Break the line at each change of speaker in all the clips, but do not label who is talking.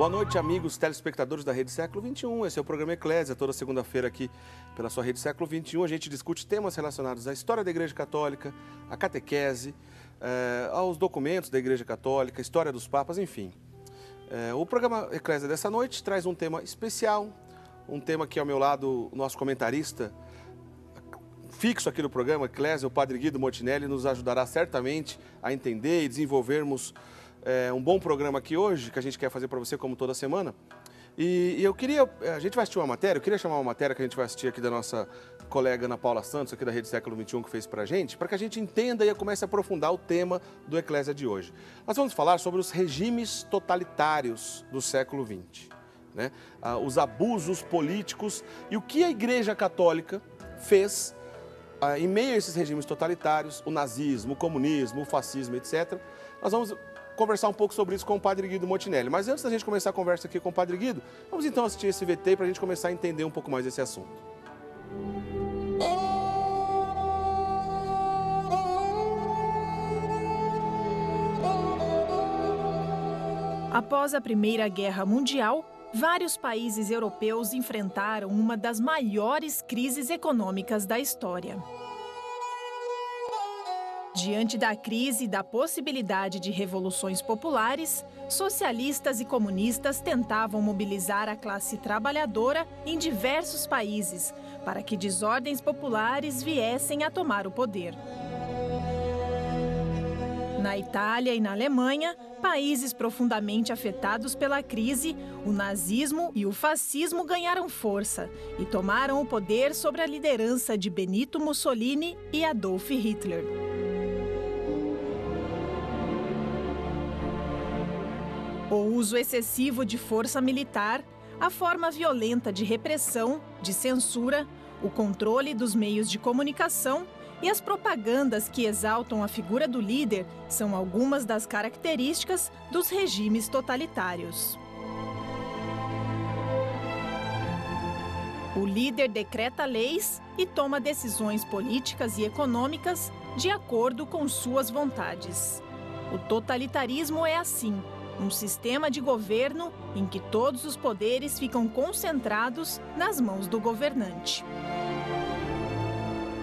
Boa noite, amigos telespectadores da Rede Século XXI. Esse é o programa Eclésia, toda segunda-feira aqui pela sua Rede Século XXI. A gente discute temas relacionados à história da Igreja Católica, à catequese, aos documentos da Igreja Católica, história dos papas, enfim. O programa Eclésia dessa noite traz um tema especial, um tema que ao meu lado, o nosso comentarista fixo aqui no programa, Eclésia, o Padre Guido Motinelli, nos ajudará certamente a entender e desenvolvermos um bom programa aqui hoje, que a gente quer fazer para você como toda semana. E a gente vai assistir uma matéria, eu queria chamar uma matéria que a gente vai assistir aqui da nossa colega Ana Paula Santos, aqui da Rede Século XXI, que fez para a gente gente entenda e comece a aprofundar o tema do Eclésia de hoje. Nós vamos falar sobre os regimes totalitários do século XX, né? Os abusos políticos e o que a Igreja Católica fez em meio a esses regimes totalitários, o nazismo, o comunismo, o fascismo, etc. Nós vamos conversar um pouco sobre isso com o Padre Guido Motinelli. Mas antes da gente começar a conversa aqui com o Padre Guido, vamos então assistir esse VT para a gente começar a entender um pouco mais esse assunto.
Após a Primeira Guerra Mundial, vários países europeus enfrentaram uma das maiores crises econômicas da história. Diante da crise e da possibilidade de revoluções populares, socialistas e comunistas tentavam mobilizar a classe trabalhadora em diversos países para que desordens populares viessem a tomar o poder. Na Itália e na Alemanha, países profundamente afetados pela crise, o nazismo e o fascismo ganharam força e tomaram o poder sob a liderança de Benito Mussolini e Adolf Hitler. O uso excessivo de força militar, a forma violenta de repressão, de censura, o controle dos meios de comunicação e as propagandas que exaltam a figura do líder são algumas das características dos regimes totalitários. O líder decreta leis e toma decisões políticas e econômicas de acordo com suas vontades. O totalitarismo é assim: um sistema de governo em que todos os poderes ficam concentrados nas mãos do governante.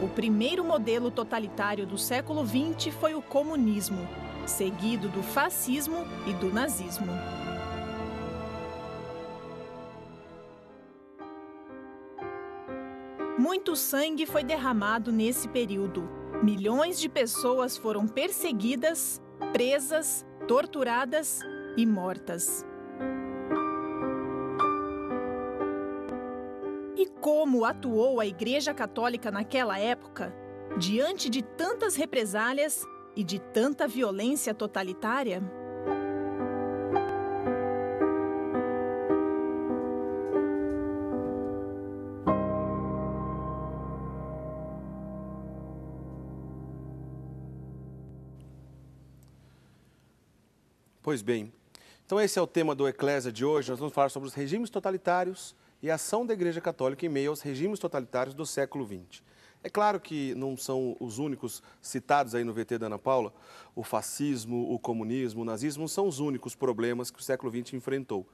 O primeiro modelo totalitário do século XX foi o comunismo, seguido do fascismo e do nazismo. Muito sangue foi derramado nesse período. Milhões de pessoas foram perseguidas, presas, torturadas e mortas. E como atuou a Igreja Católica naquela época, diante de tantas represálias e de tanta violência totalitária?
Pois bem, então esse é o tema do Eclésia de hoje. Nós vamos falar sobre os regimes totalitários e a ação da Igreja Católica em meio aos regimes totalitários do século XX. É claro que não são os únicos citados aí no VT da Ana Paula, o fascismo, o comunismo, o nazismo, não são os únicos problemas que o século XX enfrentou.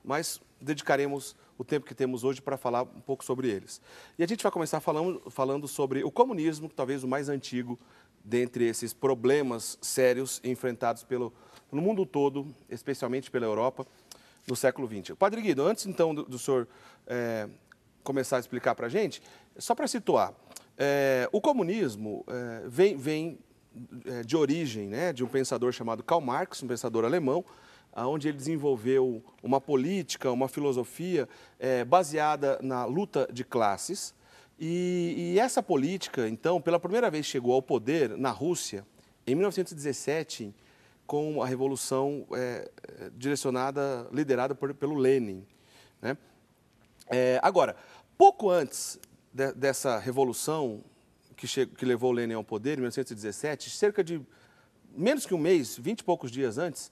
Mas dedicaremos o tempo que temos hoje para falar um pouco sobre eles. E a gente vai começar falando sobre o comunismo, talvez o mais antigo dentre esses problemas sérios enfrentados no mundo todo, especialmente pela Europa, no século XX. Padre Guido, antes então do senhor começar a explicar para a gente, só para situar, o comunismo vem de origem, né, de um pensador chamado Karl Marx, um pensador alemão, onde ele desenvolveu uma política, uma filosofia baseada na luta de classes. E essa política, então, pela primeira vez chegou ao poder na Rússia, em 1917, com a revolução liderada pelo Lenin, né? Agora, pouco antes dessa revolução que levou o Lenin ao poder, em 1917, cerca de menos que um mês, 20 e poucos dias antes,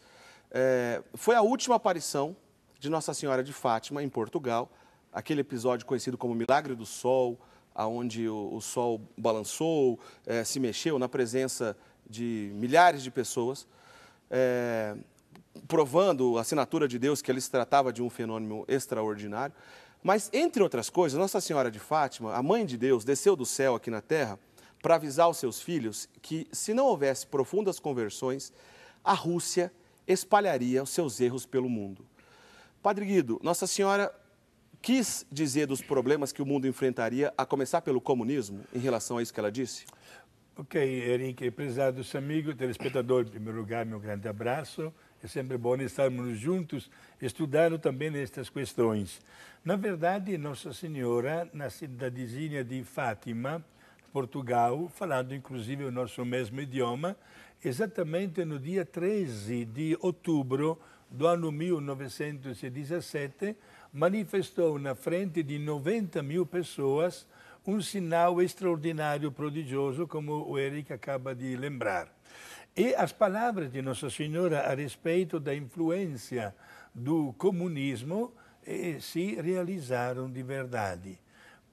foi a última aparição de Nossa Senhora de Fátima, em Portugal, aquele episódio conhecido como Milagre do Sol, onde o sol balançou, se mexeu na presença de milhares de pessoas. provando a assinatura de Deus que ali se tratava de um fenômeno extraordinário. Mas, entre outras coisas, Nossa Senhora de Fátima, a Mãe de Deus, desceu do céu aqui na terra para avisar os seus filhos que, se não houvesse profundas conversões, a Rússia espalharia os seus erros pelo mundo. Padre Guido, Nossa Senhora quis dizer dos problemas que o mundo enfrentaria, a começar pelo comunismo, em relação a isso que ela disse?
Ok, Henrique, prezados amigos, telespectador, em primeiro lugar, meu grande abraço. É sempre bom estarmos juntos, estudando também estas questões. Na verdade, Nossa Senhora, na cidadezinha de Fátima, Portugal, falando inclusive o nosso mesmo idioma, exatamente no dia 13 de outubro do ano 1917, manifestou na frente de 90.000 pessoas um sinal extraordinário, prodigioso, como o Eric acaba de lembrar. E as palavras de Nossa Senhora a respeito da influência do comunismo se realizaram de verdade.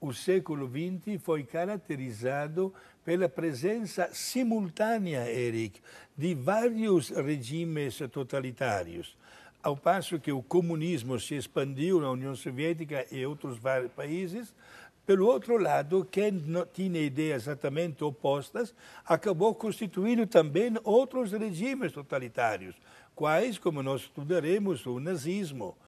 O século XX foi caracterizado pela presença simultânea, Eric, de vários regimes totalitários. Ao passo que o comunismo se expandiu na União Soviética e outros vários países, pelo outro lado, quem não tinha ideias exatamente opostas acabou constituindo também outros regimes totalitários, quais, como nós estudaremos, o nazismo,